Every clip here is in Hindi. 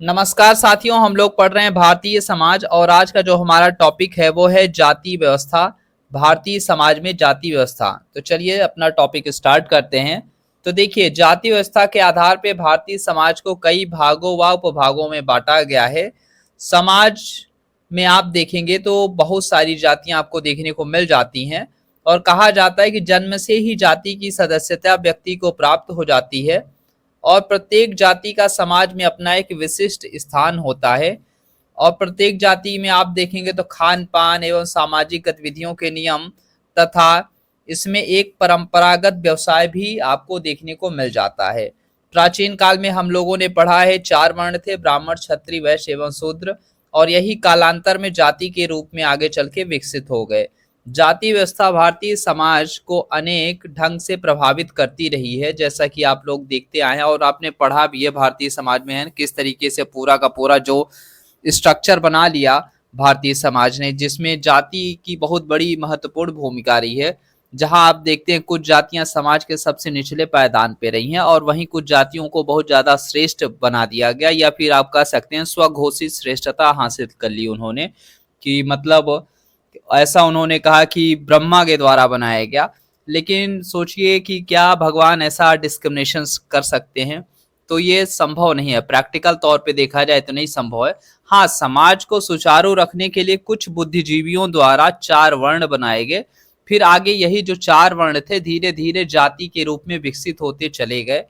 नमस्कार साथियों, हम लोग पढ़ रहे हैं भारतीय समाज और आज का जो हमारा टॉपिक है वो है जाति व्यवस्था। भारतीय समाज में जाति व्यवस्था। तो चलिए अपना टॉपिक स्टार्ट करते हैं। तो देखिए, जाति व्यवस्था के आधार पे भारतीय समाज को कई भागों व उपभागों में बांटा गया है। समाज में आप देखेंगे तो बहुत सारी जातियां आपको देखने को मिल जाती हैं और कहा जाता है कि जन्म से ही जाति की सदस्यता व्यक्ति को प्राप्त हो जाती है और प्रत्येक जाति का समाज में अपना एक विशिष्ट स्थान होता है। और प्रत्येक जाति में आप देखेंगे तो खान पान एवं सामाजिक गतिविधियों के नियम तथा इसमें एक परंपरागत व्यवसाय भी आपको देखने को मिल जाता है। प्राचीन काल में हम लोगों ने पढ़ा है 4 वर्ण थे, ब्राह्मण, क्षत्रिय, वैश्य एवं शूद्र, और यही कालांतर में जाति के रूप में आगे चल के विकसित हो गए। जाति व्यवस्था भारतीय समाज को अनेक ढंग से प्रभावित करती रही है, जैसा कि आप लोग देखते आए हैं और आपने पढ़ा भी है भारतीय समाज में है किस तरीके से पूरा का पूरा जो स्ट्रक्चर बना लिया भारतीय समाज ने, जिसमें जाति की बहुत बड़ी महत्वपूर्ण भूमिका रही है। जहां आप देखते हैं कुछ जातियां समाज के सबसे निचले पायदान पे रही हैं और वहीं कुछ जातियों को बहुत ज्यादा श्रेष्ठ बना दिया गया, या फिर आप कह सकते हैं स्वघोषित श्रेष्ठता हासिल कर ली उन्होंने। कि मतलब ऐसा उन्होंने कहा कि ब्रह्मा के द्वारा बनाया गया। लेकिन सोचिए कि क्या भगवान ऐसा डिस्क्रिमिनेशन कर सकते हैं? तो ये संभव नहीं है, प्रैक्टिकल तौर पे देखा जाए तो नहीं संभव है। हाँ, समाज को सुचारू रखने के लिए कुछ बुद्धिजीवियों द्वारा 4 वर्ण बनाए गए। फिर आगे यही जो 4 वर्ण थे धीरे धीरे जाति के रूप में विकसित होते चले गए।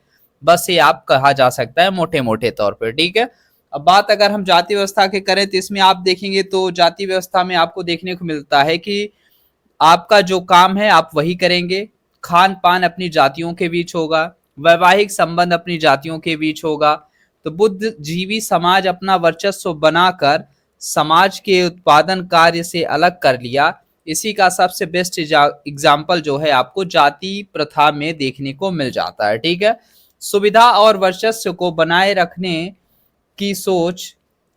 बस ये आप कहा जा सकता है मोटे मोटे तौर पे, ठीक है। अब बात अगर हम जाति व्यवस्था की करें तो इसमें आप देखेंगे तो जाति व्यवस्था में आपको देखने को मिलता है कि आपका जो काम है आप वही करेंगे, खान पान अपनी जातियों के बीच होगा, वैवाहिक संबंध अपनी जातियों के बीच होगा। तो बुद्धिजीवी समाज अपना वर्चस्व बनाकर समाज के उत्पादन कार्य से अलग कर लिया। इसी का सबसे बेस्ट एग्जाम्पल जो है आपको जाति प्रथा में देखने को मिल जाता है, ठीक है। सुविधा और वर्चस्व को बनाए रखने की सोच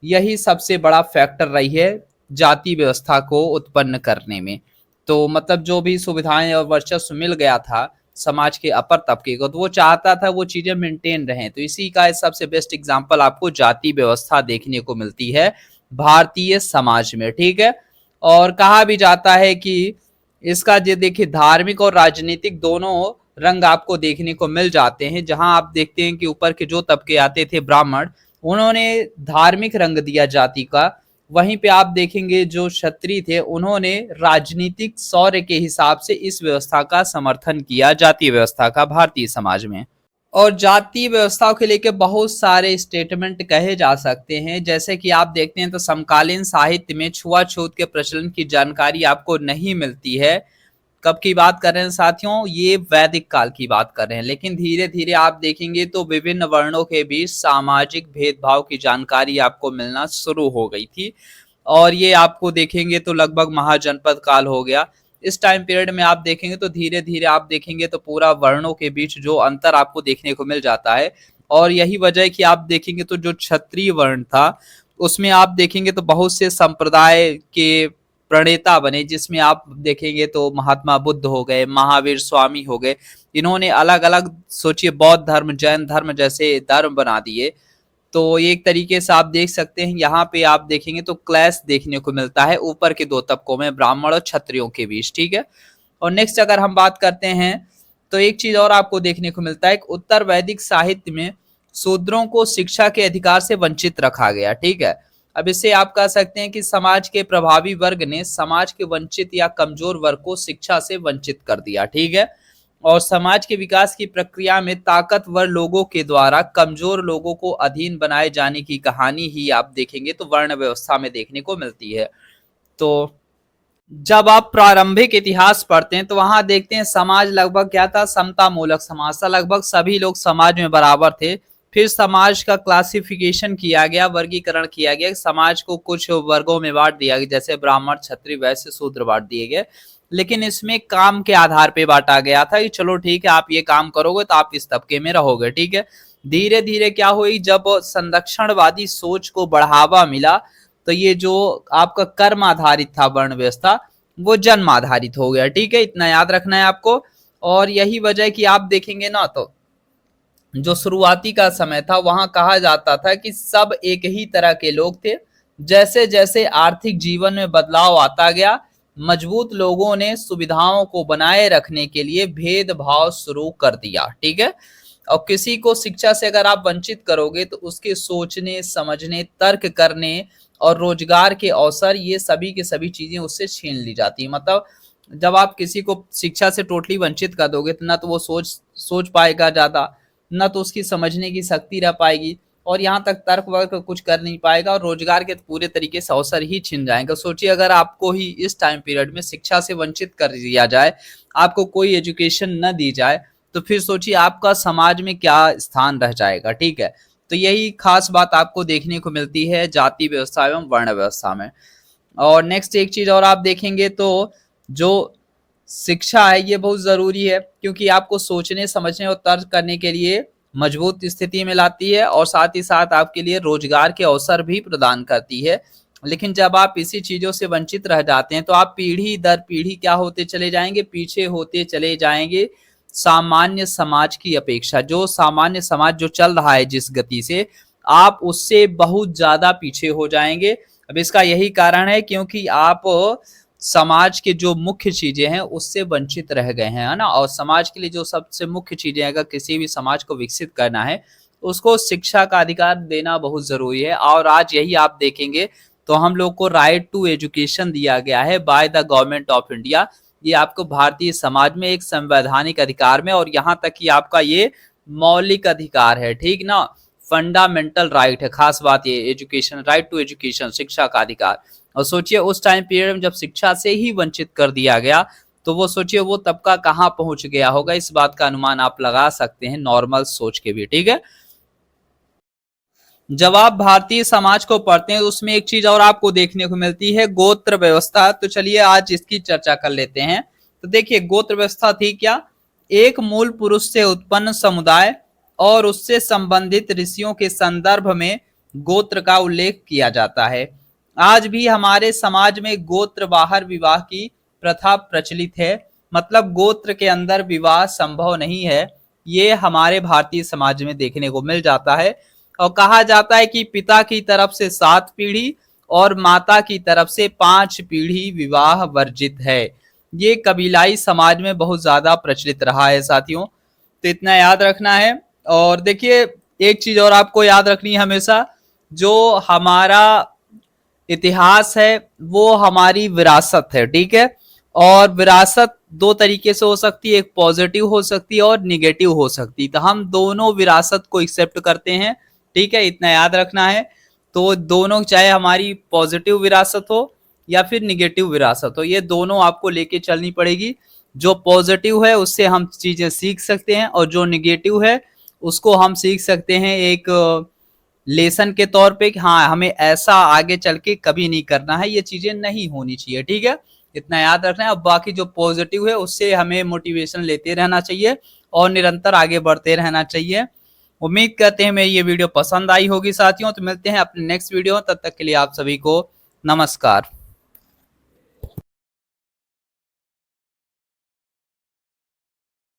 यही सबसे बड़ा फैक्टर रही है जाति व्यवस्था को उत्पन्न करने में। तो मतलब जो भी सुविधाएं और वर्चस्व मिल गया था समाज के अपर तबके को, तो वो चाहता था वो चीजें मेंटेन रहें। तो इसी का सबसे बेस्ट एग्जांपल आपको जाति व्यवस्था देखने को मिलती है भारतीय समाज में, ठीक है। और कहा भी जाता है कि इसका जो देखिए धार्मिक और राजनीतिक दोनों रंग आपको देखने को मिल जाते हैं। जहां आप देखते हैं कि ऊपर के जो तबके आते थे ब्राह्मण, उन्होंने धार्मिक रंग दिया जाति का। वहीं पे आप देखेंगे जो क्षत्रिय थे उन्होंने राजनीतिक शौर्य के हिसाब से इस व्यवस्था का समर्थन किया, जाति व्यवस्था का, भारतीय समाज में। और जाति व्यवस्थाओं के लेके बहुत सारे स्टेटमेंट कहे जा सकते हैं। जैसे कि आप देखते हैं तो समकालीन साहित्य में छुआछूत के प्रचलन की जानकारी आपको नहीं मिलती है। कब की बात कर रहे हैं साथियों? ये वैदिक काल की बात कर रहे हैं। लेकिन धीरे धीरे आप देखेंगे तो विभिन्न वर्णों के बीच सामाजिक भेदभाव की जानकारी आपको मिलना शुरू हो गई थी। और ये आपको देखेंगे तो लगभग महाजनपद काल हो गया। इस टाइम पीरियड में आप देखेंगे तो धीरे धीरे आप देखेंगे तो पूरा वर्णों के बीच जो अंतर आपको देखने को मिल जाता है। और यही वजह है कि आप देखेंगे तो जो क्षत्रिय वर्ण था उसमें आप देखेंगे तो बहुत से संप्रदाय के प्रणेता बने, जिसमें आप देखेंगे तो महात्मा बुद्ध हो गए, महावीर स्वामी हो गए। इन्होंने अलग अलग सोचिए बौद्ध धर्म, जैन धर्म जैसे धर्म बना दिए। तो एक तरीके से आप देख सकते हैं यहाँ पे आप देखेंगे तो क्लैश देखने को मिलता है ऊपर के दो तबकों में, ब्राह्मण और क्षत्रियों के बीच, ठीक है। और नेक्स्ट अगर हम बात करते हैं तो एक चीज और आपको देखने को मिलता है, उत्तर वैदिक साहित्य में शूद्रों को शिक्षा के अधिकार से वंचित रखा गया, ठीक है। अब इससे आप कह सकते हैं कि समाज के प्रभावी वर्ग ने समाज के वंचित या कमजोर वर्ग को शिक्षा से वंचित कर दिया, ठीक है। और समाज के विकास की प्रक्रिया में ताकतवर लोगों के द्वारा कमजोर लोगों को अधीन बनाए जाने की कहानी ही आप देखेंगे तो वर्ण व्यवस्था में देखने को मिलती है। तो जब आप प्रारंभिक इतिहास पढ़ते हैं तो वहां देखते हैं समाज लगभग क्या था, समता मूलक समाज था। लगभग सभी लोग समाज में बराबर थे। फिर समाज का क्लासिफिकेशन किया गया, वर्गीकरण किया गया, समाज को कुछ वर्गों में बांट दिया गया, जैसे ब्राह्मण, क्षत्रिय, वैश्य, शूद्र बांट दिए गए। लेकिन इसमें काम के आधार पे बांटा गया था कि चलो ठीक है आप ये काम करोगे तो आप इस तबके में रहोगे, ठीक है। धीरे धीरे क्या हुई, जब संरक्षणवादी सोच को बढ़ावा मिला तो ये जो आपका कर्म आधारित था वर्ण व्यवस्था वो जन्म आधारित हो गया, ठीक है। इतना याद रखना है आपको। और यही वजह है कि आप देखेंगे ना तो जो शुरुआती का समय था वहां कहा जाता था कि सब एक ही तरह के लोग थे। जैसे जैसे आर्थिक जीवन में बदलाव आता गया, मजबूत लोगों ने सुविधाओं को बनाए रखने के लिए भेदभाव शुरू कर दिया। ठीक है। और किसी को शिक्षा से अगर आप वंचित करोगे तो उसके सोचने, समझने, तर्क करने और रोजगार के अवसर, ये सभी की सभी चीजें उससे छीन ली जाती है। मतलब जब आप किसी को शिक्षा से टोटली वंचित कर दोगे तो ना तो वो सोच सोच पाएगा ज्यादा, ना तो उसकी समझने की शक्ति रह पाएगी, और यहाँ तक तर्क वर्क कुछ कर नहीं पाएगा, और रोजगार के पूरे तरीके से अवसर ही छिन जाएंगे। सोचिए अगर आपको ही इस टाइम पीरियड में शिक्षा से वंचित कर दिया जाए, आपको कोई एजुकेशन न दी जाए, तो फिर सोचिए आपका समाज में क्या स्थान रह जाएगा। ठीक है। तो यही खास बात आपको देखने को मिलती है जाति व्यवस्था एवं वर्ण व्यवस्था में। और नेक्स्ट एक चीज और आप देखेंगे तो जो शिक्षा है ये बहुत जरूरी है, क्योंकि आपको सोचने, समझने और तर्क करने के लिए मजबूत स्थिति में लाती है, और साथ ही साथ आपके लिए रोजगार के अवसर भी प्रदान करती है। लेकिन जब आप इसी चीजों से वंचित रह जाते हैं तो आप पीढ़ी दर पीढ़ी क्या होते चले जाएंगे, पीछे होते चले जाएंगे सामान्य समाज की अपेक्षा। जो सामान्य समाज जो चल रहा है जिस गति से, आप उससे बहुत ज्यादा पीछे हो जाएंगे। अब इसका यही कारण है क्योंकि आप समाज के जो मुख्य चीजें हैं उससे वंचित रह गए हैं, है ना। और समाज के लिए जो सबसे मुख्य चीजें, अगर किसी भी समाज को विकसित करना है उसको शिक्षा का अधिकार देना बहुत जरूरी है। और आज यही आप देखेंगे तो हम लोग को राइट टू एजुकेशन दिया गया है by the government of India. ये आपको भारतीय समाज में एक संवैधानिक अधिकार में, और यहाँ तक कि आपका ये मौलिक अधिकार है। ठीक ना, फंडामेंटल राइट है। खास बात ये एजुकेशन, राइट टू एजुकेशन, शिक्षा का अधिकार। और सोचिए उस टाइम पीरियड में जब शिक्षा से ही वंचित कर दिया गया, तो वो सोचिए वो तबका कहाँ पहुंच गया होगा। इस बात का अनुमान आप लगा सकते हैं नॉर्मल सोच के भी। ठीक है। जब आप भारतीय समाज को पढ़ते हैं उसमें एक चीज और आपको देखने को मिलती है, गोत्र व्यवस्था। तो चलिए आज इसकी चर्चा कर लेते हैं। तो देखिए गोत्र व्यवस्था थी क्या, एक मूल पुरुष से उत्पन्न समुदाय और उससे संबंधित ऋषियों के संदर्भ में गोत्र का उल्लेख किया जाता है। आज भी हमारे समाज में गोत्र बाहर विवाह की प्रथा प्रचलित है, मतलब गोत्र के अंदर विवाह संभव नहीं है। ये हमारे भारतीय समाज में देखने को मिल जाता है। और कहा जाता है कि पिता की तरफ से 7 पीढ़ी और माता की तरफ से 5 पीढ़ी विवाह वर्जित है। ये कबीलाई समाज में बहुत ज्यादा प्रचलित रहा है साथियों, तो इतना याद रखना है। और देखिए एक चीज और आपको याद रखनी है हमेशा, जो हमारा इतिहास है वो हमारी विरासत है। ठीक है। और विरासत दो तरीके से हो सकती है, एक पॉजिटिव हो सकती है और निगेटिव हो सकती है। तो हम दोनों विरासत को एक्सेप्ट करते हैं। ठीक है, इतना याद रखना है। तो दोनों, चाहे हमारी पॉजिटिव विरासत हो या फिर निगेटिव विरासत हो, ये दोनों आपको लेके चलनी पड़ेगी। जो पॉजिटिव है उससे हम चीजें सीख सकते हैं, और जो निगेटिव है उसको हम सीख सकते हैं एक लेसन के तौर पे कि हाँ हमें ऐसा आगे चल के कभी नहीं करना है, ये चीजें नहीं होनी चाहिए। ठीक है, इतना याद रखना है। अब बाकी जो पॉजिटिव है उससे हमें मोटिवेशन लेते रहना चाहिए और निरंतर आगे बढ़ते रहना चाहिए। उम्मीद करते हैं मेरी ये वीडियो पसंद आई होगी साथियों। तो मिलते हैं अपने नेक्स्ट वीडियो, तब तक के लिए आप सभी को नमस्कार।